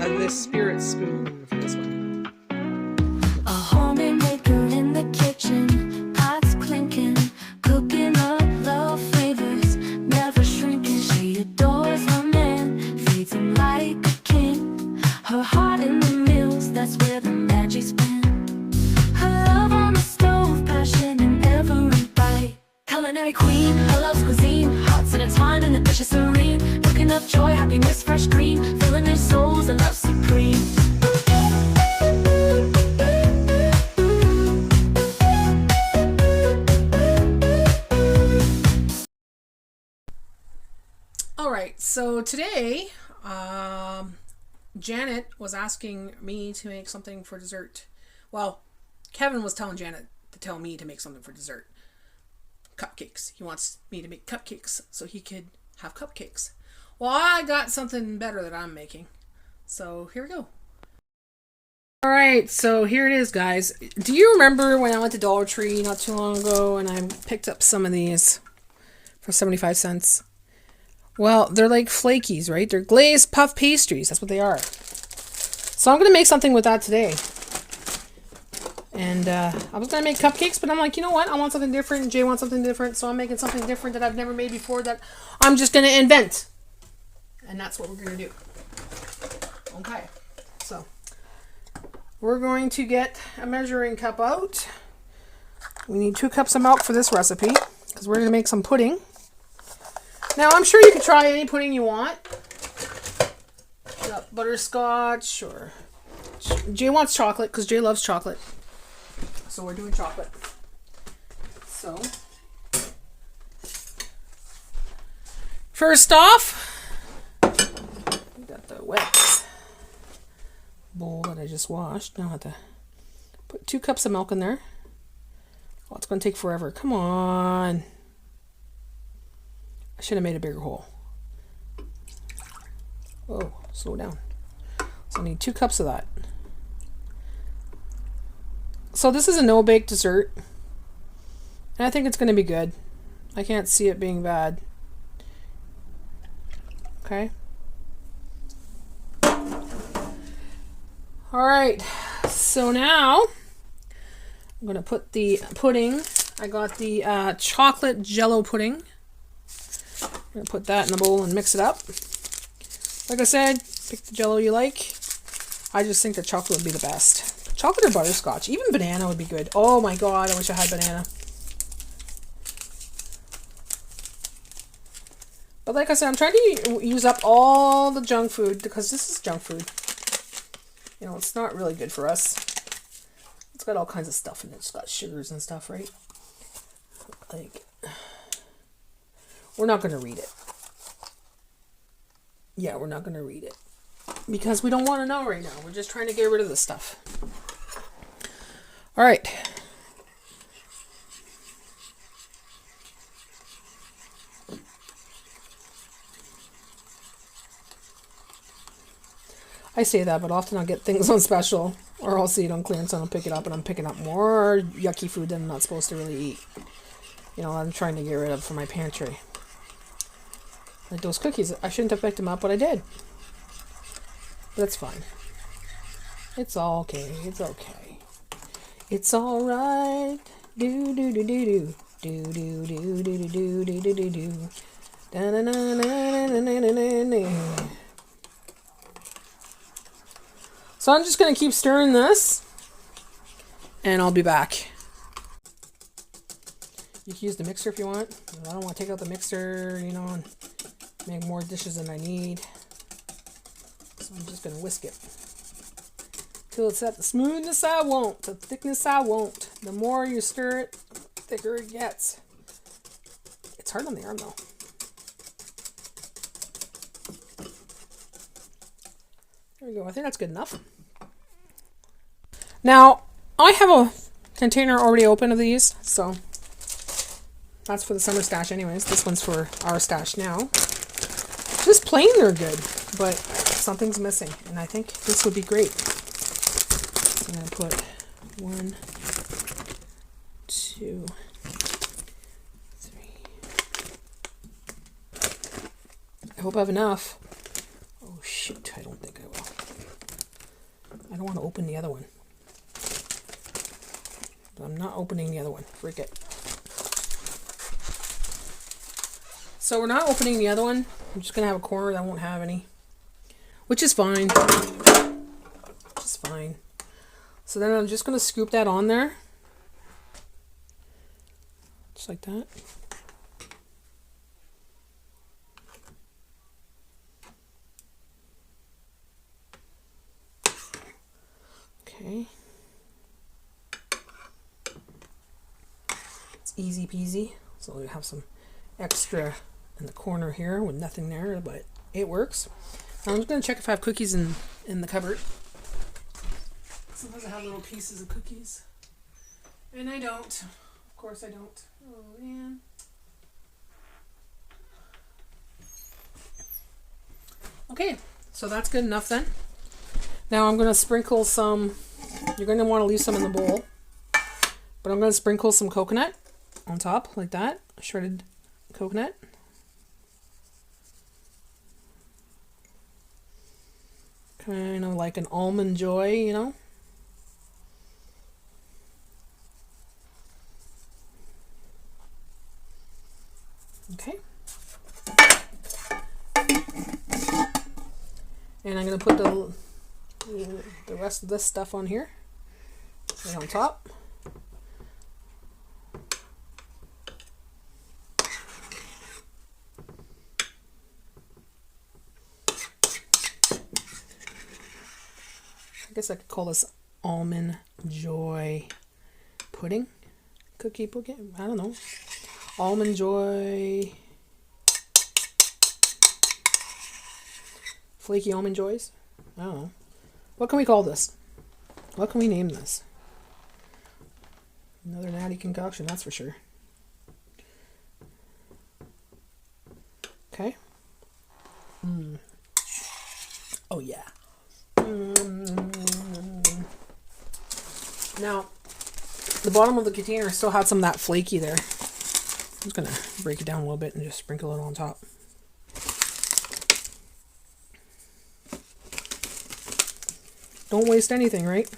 this spirit spoon for this one. A homemaker in the kitchen, pots clinking, cooking up love flavors, never shrinking. She adores her man, feeds him like a king. Her heart in the meals, that's where the magic's been. Her love on the stove, passion in every bite. Culinary queen, her love's cuisine, hearts intertwined in the dish is serene. Cooking up joy, happiness, fresh green, filling their souls, a love supreme. Alright, so today, Janet was asking me to make something for dessert. Well, Kevin was telling Janet to tell me to make something for dessert. Cupcakes. He wants me to make cupcakes so he could have cupcakes. Well, I got something better that I'm making. So here we go. Alright, so here it is, guys. Do you remember when I went to Dollar Tree not too long ago and I picked up some of these for 75 cents? Well, they're like flakies, right? They're glazed puff pastries. That's what they are. So I'm going to make something with that today. And I was going to make cupcakes, but I'm like, you know what? I want something different. Jay wants something different. So I'm making something different that I've never made before that I'm just going to invent. And that's what we're going to do. Okay. So we're going to get a measuring cup out. We need 2 cups of milk for this recipe because we're going to make some pudding. Now, I'm sure you can try any pudding you want. Butterscotch or... Jay wants chocolate because Jay loves chocolate. So we're doing chocolate. So, first off, we got the wet bowl that I just washed. Now I have to put 2 cups of milk in there. Oh, it's going to take forever. Come on. I should have made a bigger hole. Oh, slow down. So I need 2 cups of that. So this is a no-bake dessert. And I think it's going to be good. I can't see it being bad. Okay. Alright. So now I'm going to put the pudding. I got the chocolate jello pudding. I'm going to put that in the bowl and mix it up. Like I said, pick the jello you like. I just think that chocolate would be the best. Chocolate or butterscotch. Even banana would be good. Oh my god, I wish I had banana. But like I said, I'm trying to use up all the junk food because this is junk food. You know, it's not really good for us. It's got all kinds of stuff in it. It's got sugars and stuff, right? Like, we're not going to read it. Yeah, we're not going to read it. Because we don't want to know right now. We're just trying to get rid of this stuff. Alright. I say that, but often I'll get things on special. Or I'll see it on clearance and I'll pick it up. And I'm picking up more yucky food than I'm not supposed to really eat. You know, I'm trying to get rid of from my pantry. Like those cookies. I shouldn't have picked them up, but I did. That's fine. It's all okay. It's okay. It's all right. Do do do do do do do do do do do do do do. Da na na na na na na na. So I'm just gonna keep stirring this, and I'll be back. You can use the mixer if you want. I don't want to take out the mixer, you know, and make more dishes than I need. So I'm just going to whisk it till it's at the smoothness I want, the thickness I want. The more you stir it, the thicker it gets. It's hard on the arm though. There we go. I think that's good enough. Now, I have a container already open of these, so that's for the summer stash anyways. This one's for our stash now. Just plain they're good, but something's missing, and I think this would be great. So I'm going to put 1, 2, 3. I hope I have enough. Oh shoot, I don't think I will. I don't want to open the other one. But I'm not opening the other one. Freak it. So we're not opening the other one. I'm just going to have a corner that won't have any. Which is fine. Which is fine. So then I'm just going to scoop that on there. Just like that. Okay. It's easy peasy. So we have some extra in the corner here with nothing there, but it works. I'm just going to check if I have cookies in the cupboard. Sometimes I have little pieces of cookies. And I don't. Of course I don't. Oh, man. Okay, so that's good enough then. Now I'm going to sprinkle some, you're going to want to leave some in the bowl, but I'm going to sprinkle some coconut on top like that, shredded coconut. Kind of like an almond joy, you know. Okay. And I'm going to put the rest of this stuff on here, right on top. I guess I could call this almond joy pudding, cookie pudding. I don't know. Almond joy, flaky almond joys. I don't know. What can we call this? What can we name this? Another Natty concoction, that's for sure. Okay. Oh yeah. Now, the bottom of the container still had some of that flaky there. I'm just going to break it down a little bit and just sprinkle it on top. Don't waste anything, right?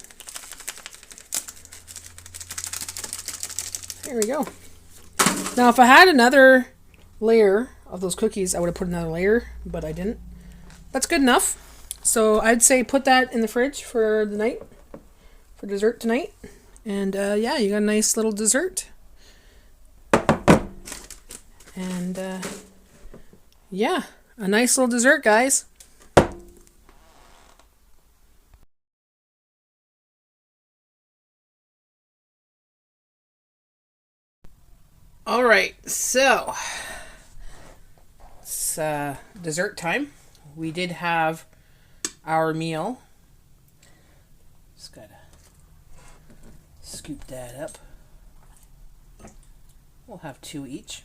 There we go. Now, if I had another layer of those cookies, I would have put another layer, but I didn't. That's good enough. So I'd say put that in the fridge for the night, for dessert tonight. And yeah, you got a nice little dessert. And yeah, a nice little dessert, guys. All right, so it's dessert time. We did have our meal. Just gotta scoop that up. We'll have 2 each.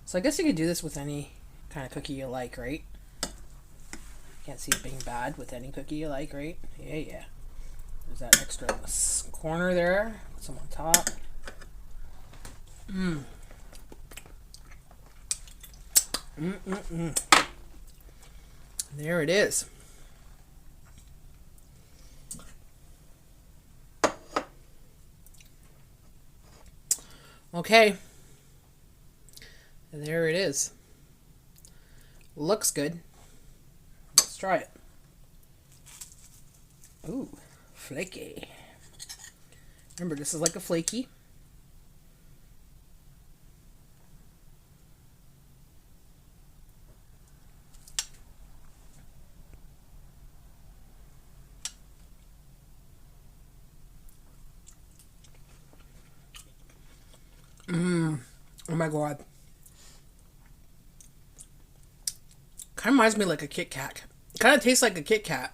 So I guess you could do this with any kind of cookie you like, right? Can't see it being bad with any cookie you like, right? Yeah. There's that extra in the corner there. Put some on top. There it is. Okay. There it is. Looks good. Let's try it. Ooh, flaky. Remember, this is like a flaky. Oh my god. Kind of reminds me like a Kit Kat. Kind of tastes like a Kit Kat.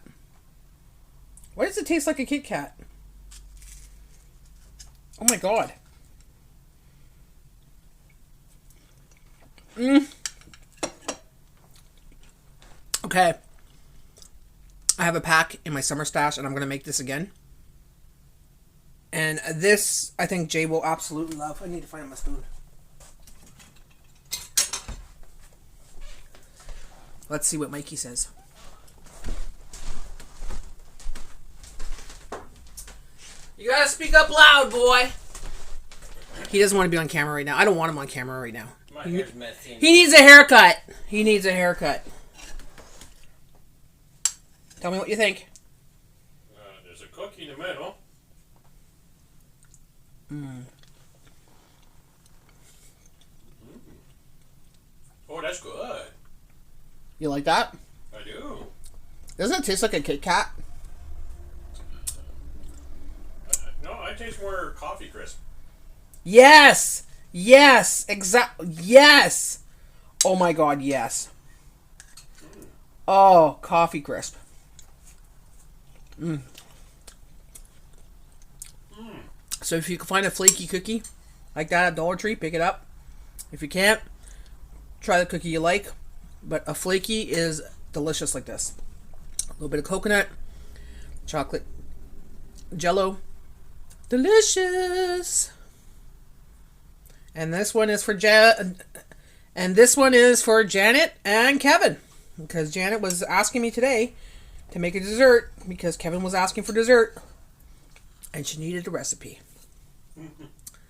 Why does it taste like a Kit Kat? Oh my god. Okay. I have a pack in my summer stash and I'm going to make this again. And this, I think Jay will absolutely love. I need to find my spoon. Let's see what Mikey says. You gotta speak up loud, boy. He doesn't want to be on camera right now. I don't want him on camera right now. My hair's messy. He needs a haircut. He needs a haircut. Tell me what you think. There's a cookie in the middle. Oh, that's good. You like that? I do. Doesn't it taste like a Kit Kat? No, I taste more coffee crisp. Yes! Yes! Exactly. Yes! Oh my god, yes. Oh, coffee crisp. So if you can find a flaky cookie like that at Dollar Tree, pick it up. If you can't, try the cookie you like. But a flaky is delicious like this. A little bit of coconut, chocolate, jello. Delicious. And this one is for Janet and Kevin, because Janet was asking me today to make a dessert because Kevin was asking for dessert and she needed a recipe.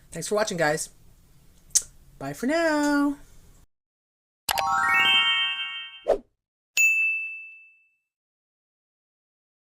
Thanks for watching, guys. Bye for now.